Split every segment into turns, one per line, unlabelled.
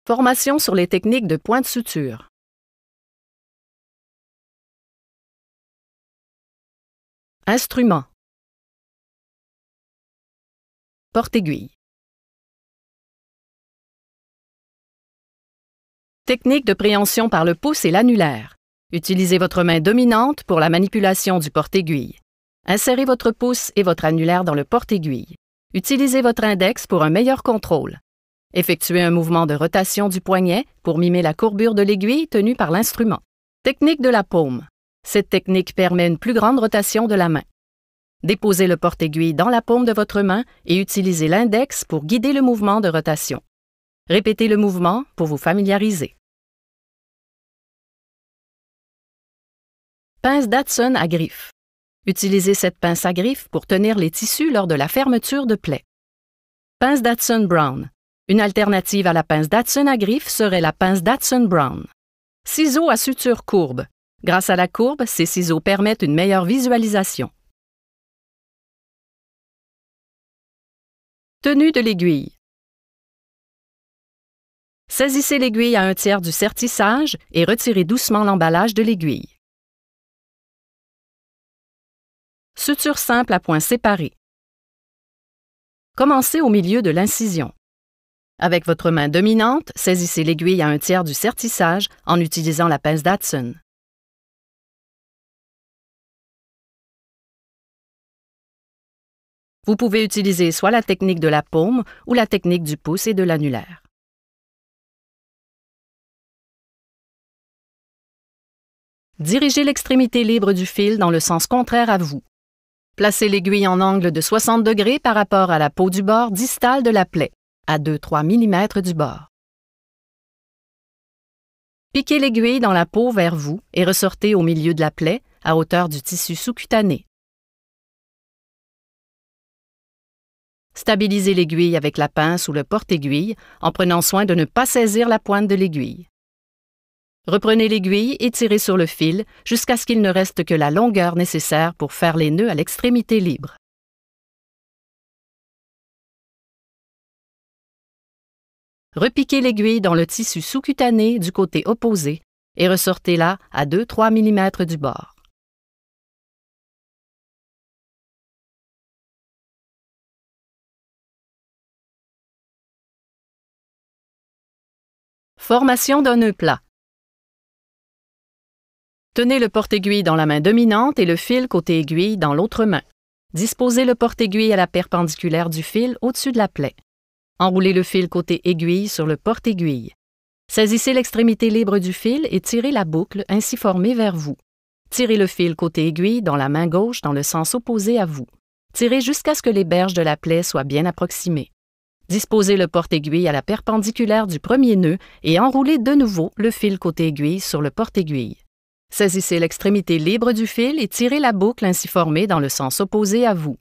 Formation sur les techniques de point de suture. Instruments. Porte-aiguille. Technique de préhension par le pouce et l'annulaire. Utilisez votre main dominante pour la manipulation du porte-aiguille. Insérez votre pouce et votre annulaire dans le porte-aiguille. Utilisez votre index pour un meilleur contrôle. Effectuez un mouvement de rotation du poignet pour mimer la courbure de l'aiguille tenue par l'instrument. Technique de la paume. Cette technique permet une plus grande rotation de la main. Déposez le porte-aiguille dans la paume de votre main et utilisez l'index pour guider le mouvement de rotation. Répétez le mouvement pour vous familiariser. Pince Dodson à griffe. Utilisez cette pince à griffe pour tenir les tissus lors de la fermeture de plaie. Pince Dodson Brown. Une alternative à la pince Dodson à griffe serait la pince Dodson Brown. Ciseaux à suture courbe. Grâce à la courbe, ces ciseaux permettent une meilleure visualisation. Tenue de l'aiguille. Saisissez l'aiguille à 1/3 du sertissage et retirez doucement l'emballage de l'aiguille. Suture simple à points séparés. Commencez au milieu de l'incision. Avec votre main dominante, saisissez l'aiguille à 1/3 du sertissage en utilisant la pince Dodson. Vous pouvez utiliser soit la technique de la paume ou la technique du pouce et de l'annulaire. Dirigez l'extrémité libre du fil dans le sens contraire à vous. Placez l'aiguille en angle de 60 degrés par rapport à la peau du bord distal de la plaie, à 2-3 mm du bord. Piquez l'aiguille dans la peau vers vous et ressortez au milieu de la plaie, à hauteur du tissu sous-cutané. Stabilisez l'aiguille avec la pince ou le porte-aiguille en prenant soin de ne pas saisir la pointe de l'aiguille. Reprenez l'aiguille et tirez sur le fil jusqu'à ce qu'il ne reste que la longueur nécessaire pour faire les nœuds à l'extrémité libre. Repiquez l'aiguille dans le tissu sous-cutané du côté opposé et ressortez-la à 2-3 mm du bord. Formation d'un nœud plat. Tenez le porte-aiguille dans la main dominante et le fil côté aiguille dans l'autre main. Disposez le porte-aiguille à la perpendiculaire du fil au-dessus de la plaie. Enroulez le fil côté aiguille sur le porte-aiguille. Saisissez l'extrémité libre du fil et tirez la boucle ainsi formée vers vous. Tirez le fil côté aiguille dans la main gauche dans le sens opposé à vous. Tirez jusqu'à ce que les berges de la plaie soient bien approximées. Disposez le porte-aiguille à la perpendiculaire du premier nœud et enroulez de nouveau le fil côté aiguille sur le porte-aiguille. Saisissez l'extrémité libre du fil et tirez la boucle ainsi formée dans le sens opposé à vous.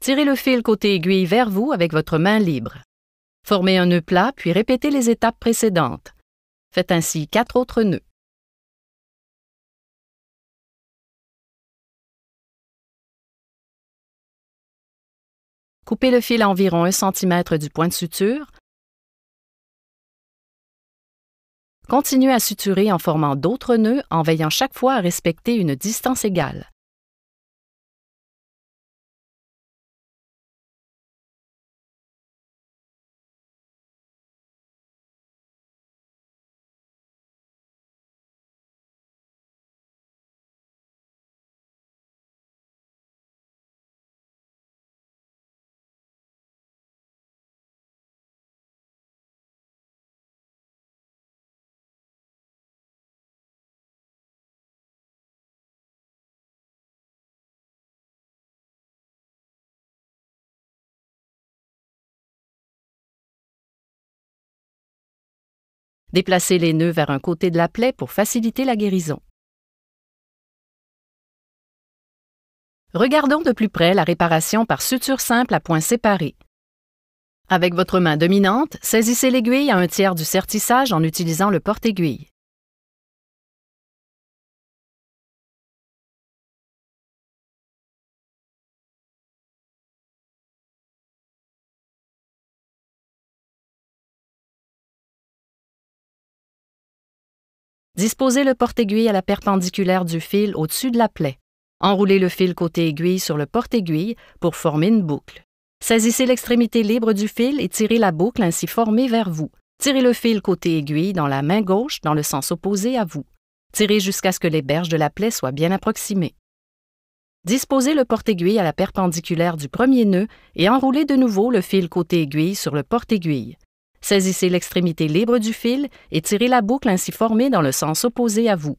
Tirez le fil côté aiguille vers vous avec votre main libre. Formez un nœud plat puis répétez les étapes précédentes. Faites ainsi 4 autres nœuds. Coupez le fil à environ 1 cm du point de suture. Continuez à suturer en formant d'autres nœuds en veillant chaque fois à respecter une distance égale. Déplacez les nœuds vers un côté de la plaie pour faciliter la guérison. Regardons de plus près la réparation par suture simple à points séparés. Avec votre main dominante, saisissez l'aiguille à 1/3 du sertissage en utilisant le porte-aiguille. Disposez le porte-aiguille à la perpendiculaire du fil au-dessus de la plaie. Enroulez le fil côté aiguille sur le porte-aiguille pour former une boucle. Saisissez l'extrémité libre du fil et tirez la boucle ainsi formée vers vous. Tirez le fil côté aiguille dans la main gauche dans le sens opposé à vous. Tirez jusqu'à ce que les berges de la plaie soient bien approximées. Disposez le porte-aiguille à la perpendiculaire du premier nœud et enroulez de nouveau le fil côté aiguille sur le porte-aiguille. Saisissez l'extrémité libre du fil et tirez la boucle ainsi formée dans le sens opposé à vous.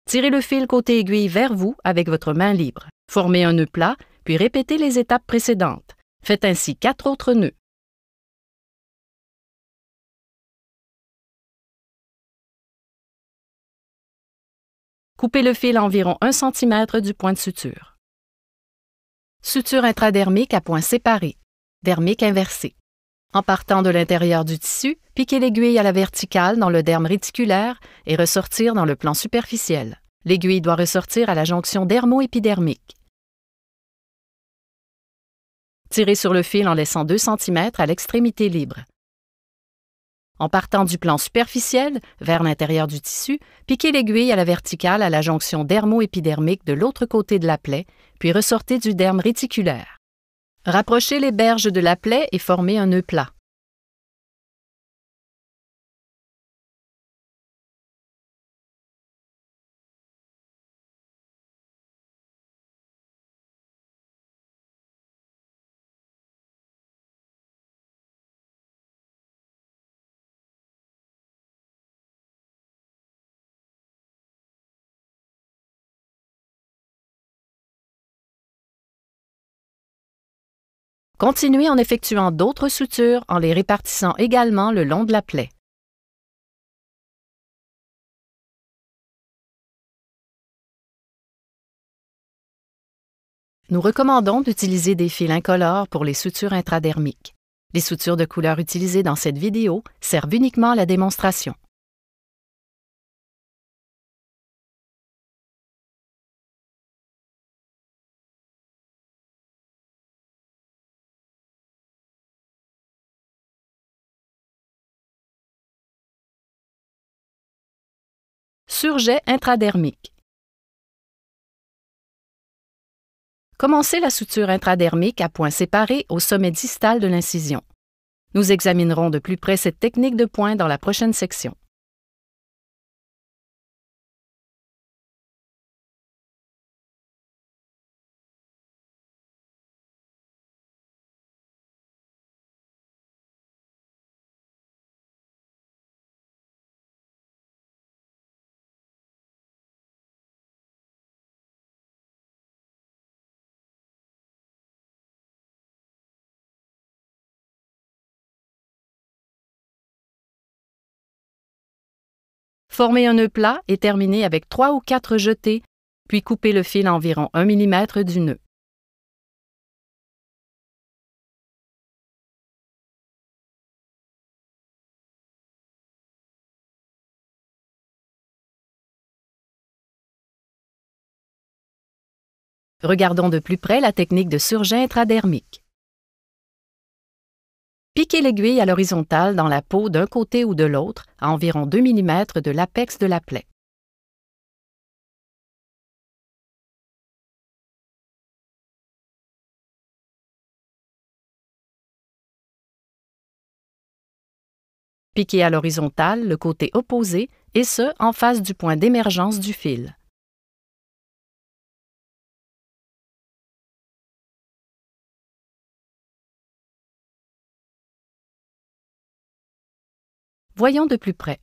Tirez le fil côté aiguille vers vous avec votre main libre. Formez un nœud plat, puis répétez les étapes précédentes. Faites ainsi 4 autres nœuds. Coupez le fil à environ 1 cm du point de suture. Suture intradermique à point séparé. Dermique inversé. En partant de l'intérieur du tissu, piquez l'aiguille à la verticale dans le derme réticulaire et ressortir dans le plan superficiel. L'aiguille doit ressortir à la jonction dermo-épidermique. Tirez sur le fil en laissant 2 cm à l'extrémité libre. En partant du plan superficiel vers l'intérieur du tissu, piquez l'aiguille à la verticale à la jonction dermo-épidermique de l'autre côté de la plaie, puis ressortez du derme réticulaire. Rapprochez les berges de la plaie et formez un nœud plat. Continuez en effectuant d'autres sutures en les répartissant également le long de la plaie. Nous recommandons d'utiliser des fils incolores pour les sutures intradermiques. Les sutures de couleur utilisées dans cette vidéo servent uniquement à la démonstration. Surjet intradermique. Commencez la suture intradermique à point séparé au sommet distal de l'incision. Nous examinerons de plus près cette technique de point dans la prochaine section. Formez un nœud plat et terminez avec 3 ou 4 jetés, puis coupez le fil à environ 1 mm du nœud. Regardons de plus près la technique de surjet intradermique. Piquez l'aiguille à l'horizontale dans la peau d'un côté ou de l'autre à environ 2 mm de l'apex de la plaie. Piquez à l'horizontale le côté opposé et ce, en face du point d'émergence du fil. Voyons de plus près.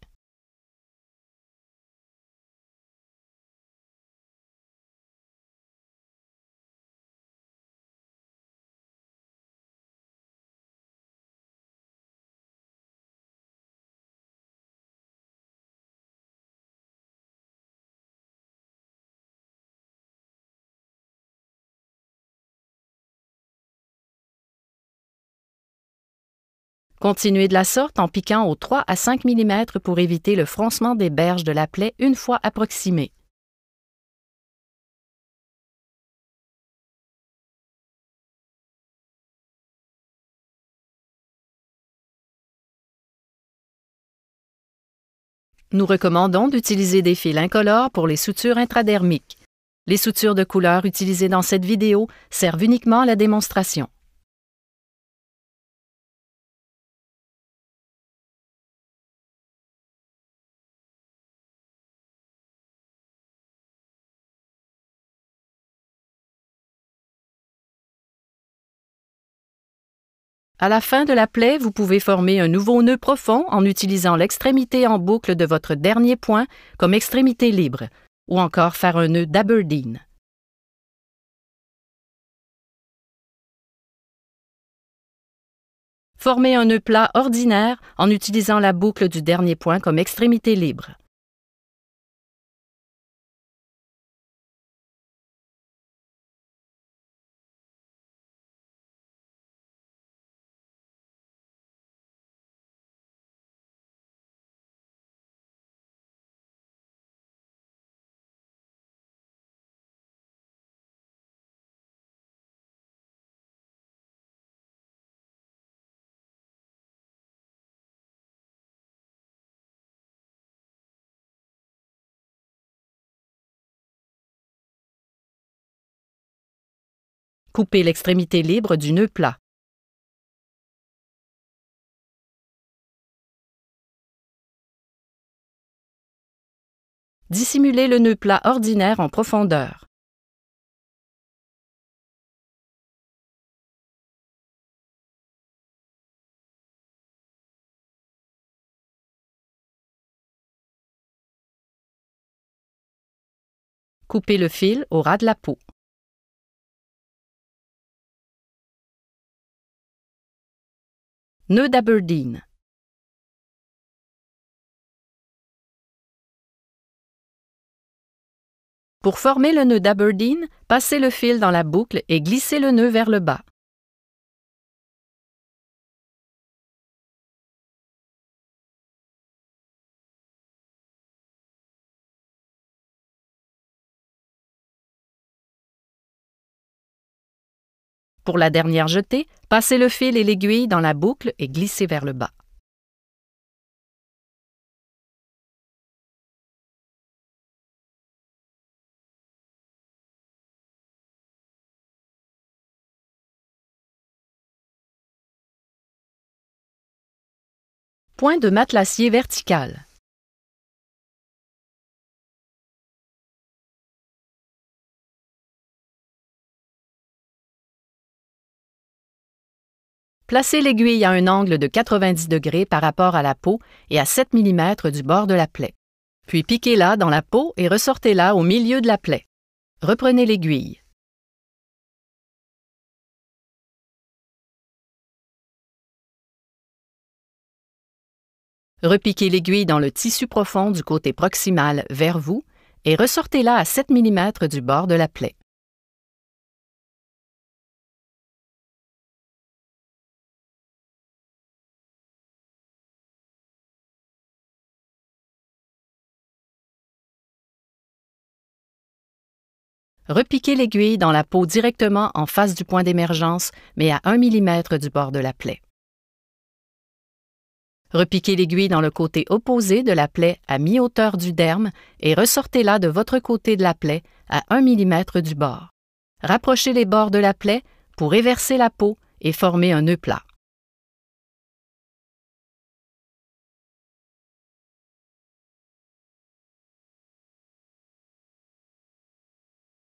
Continuez de la sorte en piquant aux 3 à 5 mm pour éviter le froncement des berges de la plaie une fois approximées. Nous recommandons d'utiliser des fils incolores pour les sutures intradermiques. Les sutures de couleur utilisées dans cette vidéo servent uniquement à la démonstration. À la fin de la plaie, vous pouvez former un nouveau nœud profond en utilisant l'extrémité en boucle de votre dernier point comme extrémité libre, ou encore faire un nœud d'Aberdeen. Formez un nœud plat ordinaire en utilisant la boucle du dernier point comme extrémité libre. Coupez l'extrémité libre du nœud plat. Dissimulez le nœud plat ordinaire en profondeur. Coupez le fil au ras de la peau. Nœud d'Aberdeen. Pour former le nœud d'Aberdeen, passez le fil dans la boucle et glissez le nœud vers le bas. Pour la dernière jetée, passez le fil et l'aiguille dans la boucle et glissez vers le bas. Point de matelassier vertical. Placez l'aiguille à un angle de 90 degrés par rapport à la peau et à 7 mm du bord de la plaie. Puis piquez-la dans la peau et ressortez-la au milieu de la plaie. Reprenez l'aiguille. Repiquez l'aiguille dans le tissu profond du côté proximal vers vous et ressortez-la à 7 mm du bord de la plaie. Repiquez l'aiguille dans la peau directement en face du point d'émergence, mais à 1 mm du bord de la plaie. Repiquez l'aiguille dans le côté opposé de la plaie à mi-hauteur du derme et ressortez-la de votre côté de la plaie à 1 mm du bord. Rapprochez les bords de la plaie pour éverser la peau et former un nœud plat.